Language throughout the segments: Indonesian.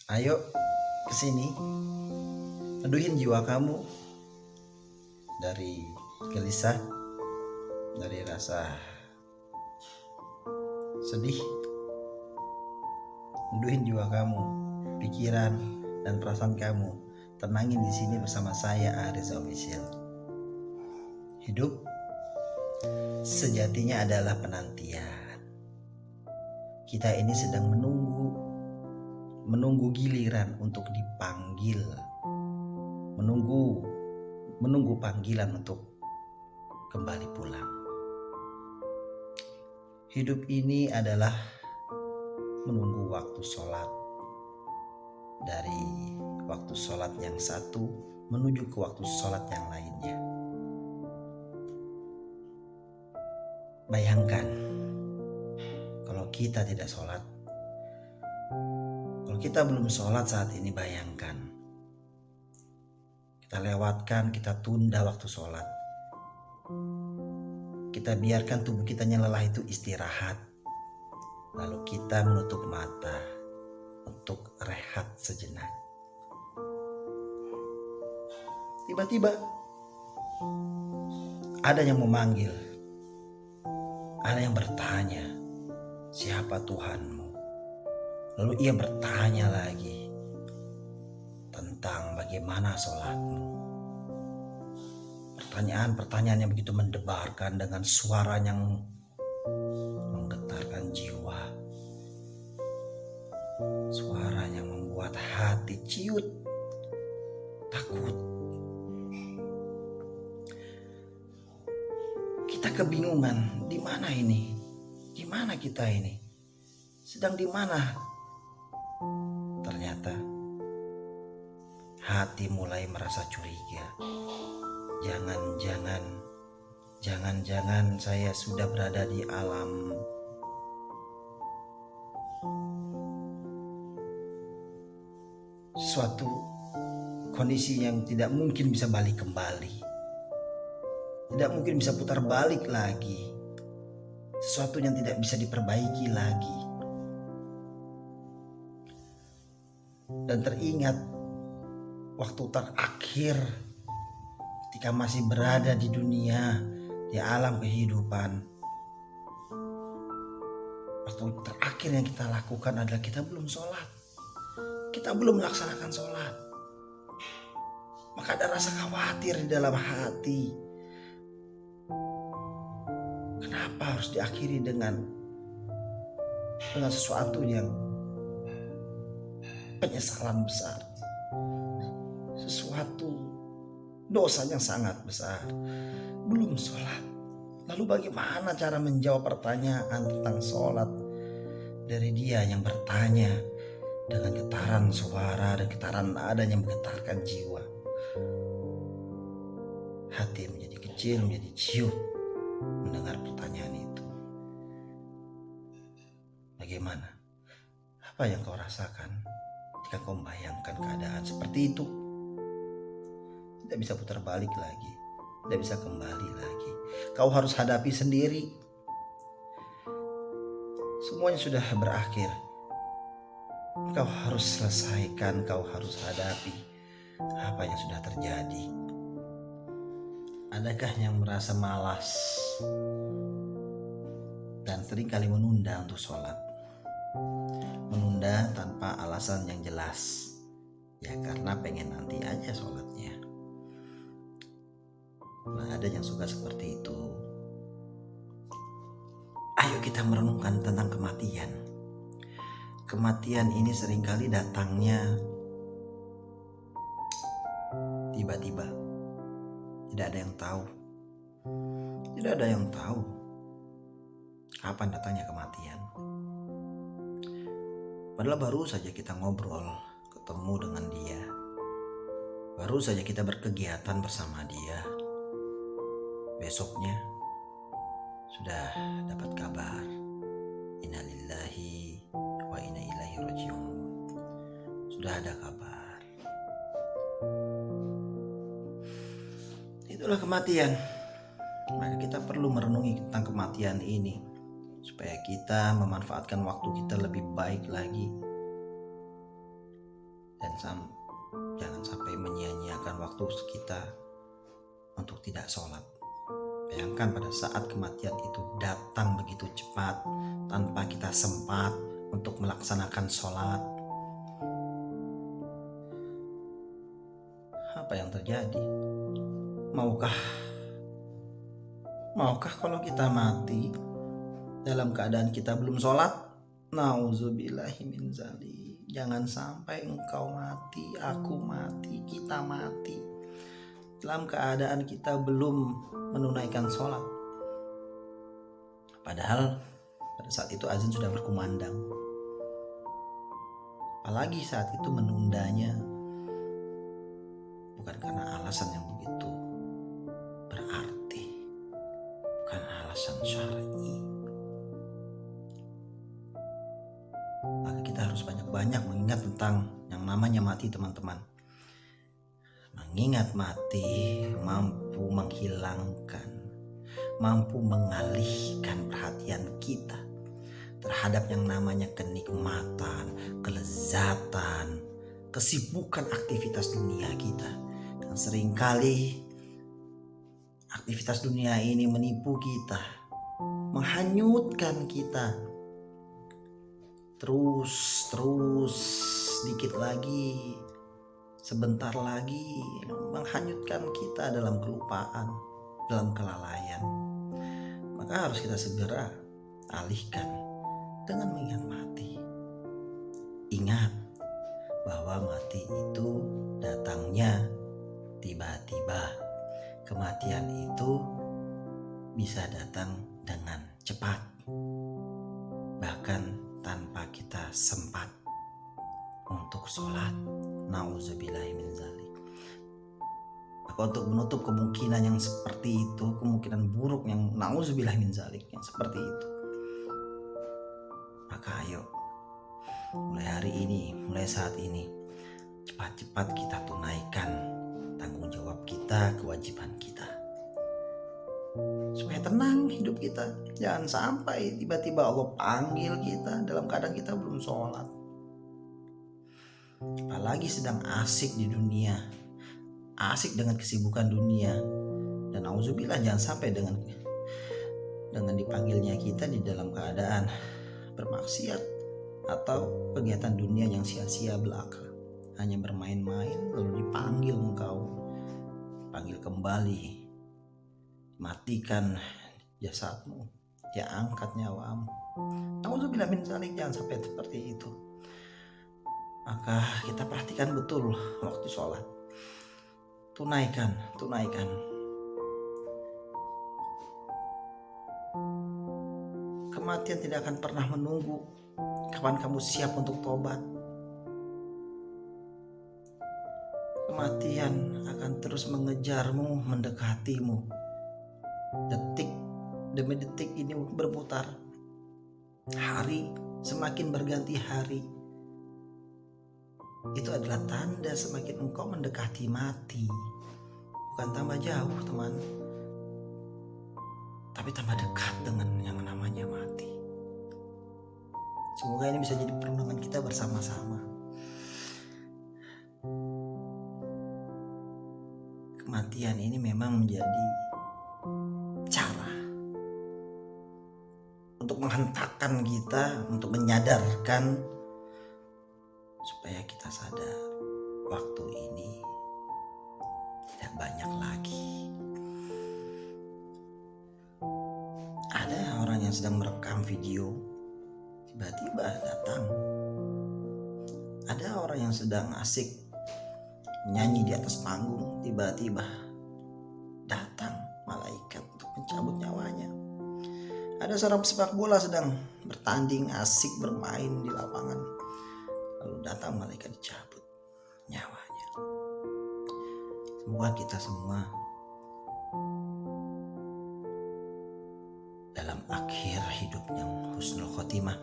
Ayo kesini, neduhin jiwa kamu dari gelisah, dari rasa sedih. Neduhin jiwa kamu, pikiran dan perasaan kamu. Tenangin di sini bersama saya Aris Official. Hidup sejatinya adalah penantian. Kita ini sedang menunggu giliran untuk dipanggil, menunggu panggilan untuk kembali pulang. Hidup ini adalah menunggu waktu sholat, dari waktu sholat yang satu menuju ke waktu sholat yang lainnya. Bayangkan kalau kita tidak sholat, kalau kita belum sholat saat ini, bayangkan kita lewatkan, kita tunda waktu sholat, kita biarkan tubuh kita yang lelah itu istirahat, lalu kita menutup mata untuk rehat sejenak. Tiba-tiba ada yang memanggil, ada yang bertanya, siapa Tuhanmu? Lalu ia bertanya lagi tentang bagaimana sholatmu. Pertanyaan-pertanyaan yang begitu mendebarkan dengan suara yang menggetarkan jiwa, suara yang membuat hati ciut, takut. Kita kebingungan, di mana ini? Di mana kita ini? Sedang di mana? Ternyata hati mulai merasa curiga. Jangan-jangan saya sudah berada di alam suatu kondisi yang tidak mungkin bisa balik kembali, tidak mungkin bisa putar balik lagi, sesuatu yang tidak bisa diperbaiki lagi. Dan teringat waktu terakhir ketika masih berada di dunia, di alam kehidupan, waktu terakhir yang kita lakukan adalah kita belum sholat, kita belum melaksanakan sholat. Maka ada rasa khawatir di dalam hati. Kenapa harus diakhiri dengan sesuatu yang penyesalan besar, sesuatu dosa yang sangat besar? Belum sholat. Lalu bagaimana cara menjawab pertanyaan tentang sholat dari dia yang bertanya dengan getaran suara dan getaran nada yang menggetarkan jiwa? Hati menjadi kecil, menjadi ciut mendengar pertanyaan itu. Bagaimana? Apa yang kau rasakan ketika kau membayangkan keadaan seperti itu? Tidak bisa putar balik lagi, tidak bisa kembali lagi. Kau harus hadapi sendiri. Semuanya sudah berakhir. Kau harus selesaikan, kau harus hadapi apa yang sudah terjadi. Adakah yang merasa malas dan seringkali menunda untuk sholat? Menunda tanpa alasan yang jelas, ya karena pengen nanti aja sholatnya. Nah, ada yang suka seperti itu. Ayo kita merenungkan tentang kematian. Kematian ini seringkali datangnya tiba-tiba. Tidak ada yang tahu. Tidak ada yang tahu kapan datangnya kematian. Padahal baru saja kita ngobrol, ketemu dengan dia. Baru saja kita berkegiatan bersama dia. Besoknya sudah dapat kabar, innalillahi wa inna ilaihi raji'un. Sudah ada kabar. Itulah kematian. Maka kita perlu merenungi tentang kematian ini supaya kita memanfaatkan waktu kita lebih baik lagi. jangan sampai menyia-nyiakan waktu kita untuk tidak sholat. Bayangkan pada saat kematian itu datang begitu cepat tanpa kita sempat untuk melaksanakan sholat. Apa yang terjadi? Maukah kalau kita mati dalam keadaan kita belum sholat? Nauzubillahi min dzalik. Jangan sampai engkau mati, aku mati, kita mati dalam keadaan kita belum menunaikan sholat. Padahal pada saat itu azan sudah berkumandang. Apalagi saat itu menundanya bukan karena alasan yang begitu berarti, bukan alasan syar'i. Maka kita harus banyak-banyak mengingat tentang yang namanya mati, teman-teman. Mengingat mati mampu menghilangkan, mampu mengalihkan perhatian kita terhadap yang namanya kenikmatan, kelezatan, kesibukan aktivitas dunia kita. Dan seringkali aktivitas dunia ini menipu kita, menghanyutkan kita. Terus sedikit lagi, sebentar lagi menghanyutkan kita dalam kelupaan, dalam kelalaian. Maka harus kita segera alihkan dengan mengingat mati. Ingat bahwa mati itu datangnya tiba-tiba. Kematian itu bisa datang dengan cepat, bahkan tanpa kita sempat untuk sholat. Nauzubillahi min dzalik. Maka untuk menutup kemungkinan yang seperti itu, kemungkinan buruk yang nauzubillahi min dzalik yang seperti itu, maka ayo mulai hari ini, mulai saat ini, cepat-cepat kita tunaikan tanggung jawab kita, kewajiban kita, supaya tenang hidup kita. Jangan sampai tiba-tiba Allah panggil kita dalam keadaan kita belum sholat, apalagi sedang asik di dunia, asik dengan kesibukan dunia. Dan auzubillah, jangan sampai dengan dipanggilnya kita di dalam keadaan bermaksiat atau kegiatan dunia yang sia-sia belaka, hanya bermain-main lalu dipanggil engkau, panggil kembali, matikan jasadmu, dia angkat nyawamu. Nauzubillah min dzalik, jangan sampai seperti itu. Maka kita perhatikan betul waktu sholat, tunaikan. Kematian tidak akan pernah menunggu kapan kamu siap untuk tobat. Kematian akan terus mengejarmu, mendekatimu. Detik demi detik ini berputar. Hari semakin berganti hari. Itu adalah tanda semakin engkau mendekati mati. Bukan tambah jauh, teman, tapi tambah dekat dengan yang namanya mati. Semoga ini bisa jadi perenungan kita bersama-sama. Kematian ini memang menjadi cara untuk menghentakkan kita, untuk menyadarkan supaya kita sadar waktu ini tidak banyak lagi. Ada orang yang sedang merekam video, tiba-tiba datang. Ada orang yang sedang asik nyanyi di atas panggung, tiba-tiba datang malaikat untuk mencabut nyawanya. Ada seorang pesepak bola sedang bertanding, asik bermain di lapangan, lalu datang malaikat dicabut nyawanya. Semoga kita semua dalam akhir hidup yang husnul khotimah.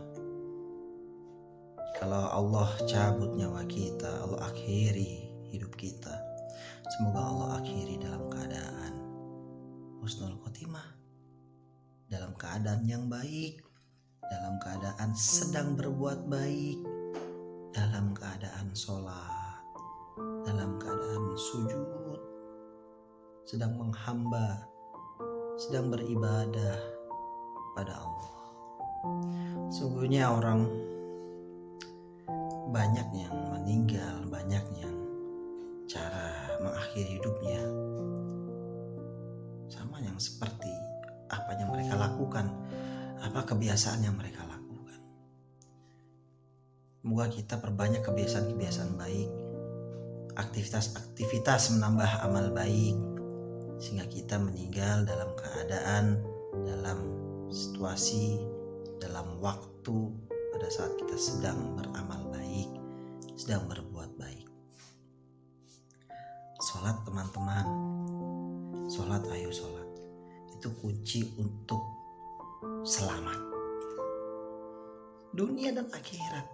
Kalau Allah cabut nyawa kita, Allah akhiri hidup kita, semoga Allah akhiri dalam keadaan husnul khotimah, dalam keadaan yang baik, dalam keadaan sedang berbuat baik, dalam keadaan sholat. sujud, sedang menghamba, sedang beribadah pada Allah. Sungguhnya orang banyak yang meninggal, banyak yang cara mengakhiri hidupnya sama yang seperti apa yang mereka lakukan, apa kebiasaan yang mereka lakukan. Semoga kita perbanyak kebiasaan-kebiasaan baik, aktivitas-aktivitas menambah amal baik, sehingga kita meninggal dalam keadaan, dalam situasi, dalam waktu pada saat kita sedang beramal baik, sedang berbuat baik. Sholat teman-teman, sholat, ayo sholat. Itu kunci untuk selamat dunia dan akhirat.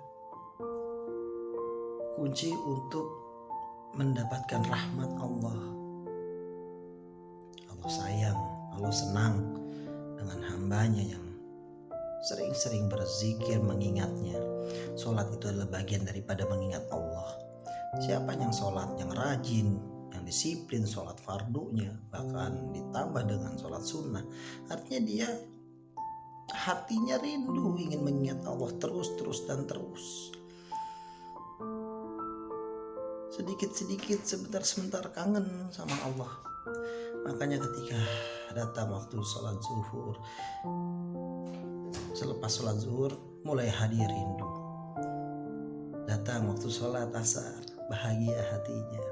Kunci untuk mendapatkan rahmat Allah. Allah sayang, Allah senang dengan hambanya yang sering-sering berzikir mengingatnya. Sholat itu adalah bagian daripada mengingat Allah. Siapa yang sholat, yang rajin, yang disiplin sholat fardunya, bahkan ditambah dengan sholat sunnah, artinya dia hatinya rindu ingin mengingat Allah terus dan terus. Sedikit-sedikit, sebentar-sebentar kangen sama Allah. Makanya ketika datang waktu sholat zuhur, selepas sholat zuhur mulai hadir rindu. Datang waktu sholat asar, bahagia hatinya.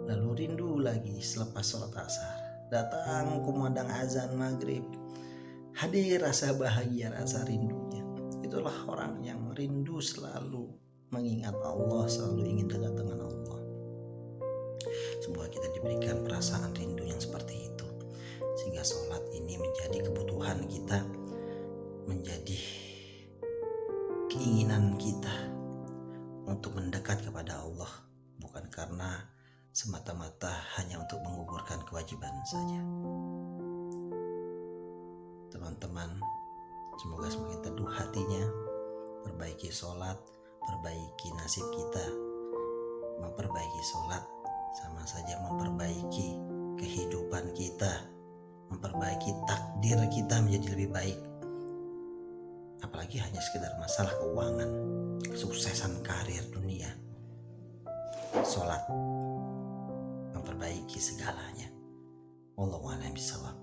Lalu rindu lagi selepas sholat asar. Datang kumandang azan maghrib, hadir rasa bahagia, rasa rindunya. Itulah orang yang rindu selalu mengingat Allah, selalu ingin dekat dengan Allah. Semoga kita diberikan perasaan rindu yang seperti itu, sehingga sholat ini menjadi kebutuhan kita, menjadi keinginan kita untuk mendekat kepada Allah, bukan karena semata-mata hanya untuk menggugurkan kewajiban saja. Teman-teman, semoga semakin teduh hatinya, perbaiki sholat, perbaiki nasib kita. Memperbaiki sholat sama saja memperbaiki kehidupan kita, memperbaiki takdir kita menjadi lebih baik. Apalagi hanya sekedar masalah keuangan, kesuksesan karir dunia. Sholat memperbaiki segalanya. Wallahu a'lam bishawab.